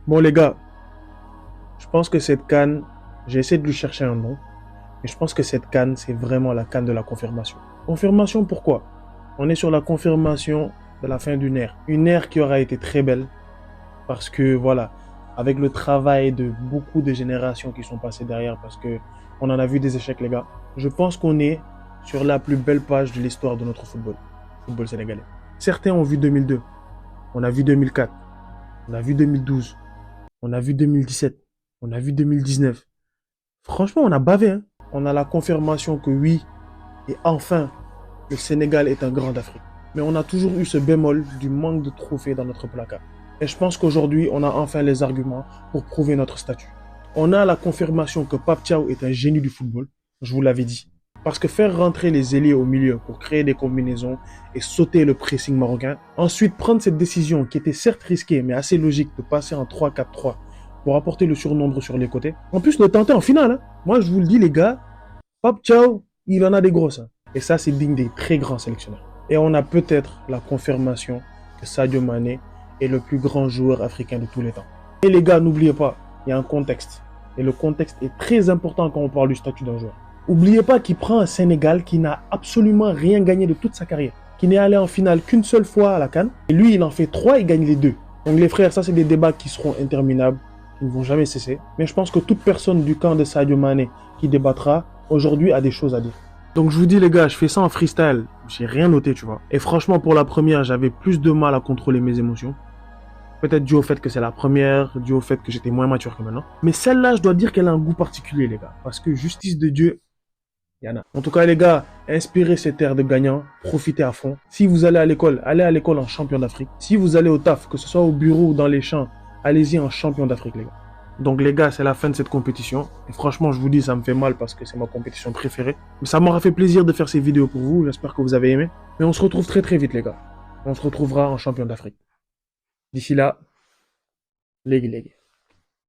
Bon les gars, je pense que cette CAN, j'ai essayé de lui chercher un nom, mais je pense que cette CAN, c'est vraiment la CAN de la confirmation. Confirmation pourquoi? On est sur la confirmation de la fin d'une ère. Une ère qui aura été très belle, parce que voilà, avec le travail de beaucoup de générations qui sont passées derrière, parce que on en a vu des échecs les gars, je pense qu'on est sur la plus belle page de l'histoire de notre football sénégalais. Certains ont vu 2002, on a vu 2004, on a vu 2012, on a vu 2017, on a vu 2019. Franchement, on a bavé. Hein. On a la confirmation que oui, et enfin, le Sénégal est un grand d'Afrique. Mais on a toujours eu ce bémol du manque de trophées dans notre placard. Et je pense qu'aujourd'hui, on a enfin les arguments pour prouver notre statut. On a la confirmation que Pape Thiaw est un génie du football, je vous l'avais dit. Parce que faire rentrer les ailiers au milieu pour créer des combinaisons et sauter le pressing marocain, ensuite prendre cette décision qui était certes risquée mais assez logique de passer en 3-4-3 pour apporter le surnombre sur les côtés. En plus, le tenter en finale. Hein. Moi, je vous le dis, les gars, Pape Thiaw, il en a des grosses. Hein. Et ça, c'est digne des très grands sélectionneurs. Et on a peut-être la confirmation que Sadio Mané est le plus grand joueur africain de tous les temps. Et les gars, n'oubliez pas, il y a un contexte. Et le contexte est très important quand on parle du statut d'un joueur. N'oubliez pas qu'il prend un Sénégal qui n'a absolument rien gagné de toute sa carrière, qui n'est allé en finale qu'une seule fois à la CAN. Et lui, il en fait 3 et gagne les 2. Donc les frères, ça c'est des débats qui seront interminables, qui ne vont jamais cesser. Mais je pense que toute personne du camp de Sadio Mané qui débattra aujourd'hui a des choses à dire. Donc je vous dis les gars, je fais ça en freestyle, j'ai rien noté tu vois. Et franchement pour la première, j'avais plus de mal à contrôler mes émotions. Peut-être dû au fait que c'est la première, dû au fait que j'étais moins mature que maintenant. Mais celle-là, je dois dire qu'elle a un goût particulier les gars. Parce que justice de Dieu, il y en a. En tout cas les gars, inspirez cette ère de gagnant, profitez à fond. Si vous allez à l'école en champion d'Afrique. Si vous allez au taf, que ce soit au bureau ou dans les champs, allez-y en champion d'Afrique les gars. Donc les gars, c'est la fin de cette compétition. Et franchement, je vous dis, ça me fait mal parce que c'est ma compétition préférée. Mais ça m'aura fait plaisir de faire ces vidéos pour vous. J'espère que vous avez aimé. Mais on se retrouve très très vite les gars. On se retrouvera en champion d'Afrique. D'ici là, les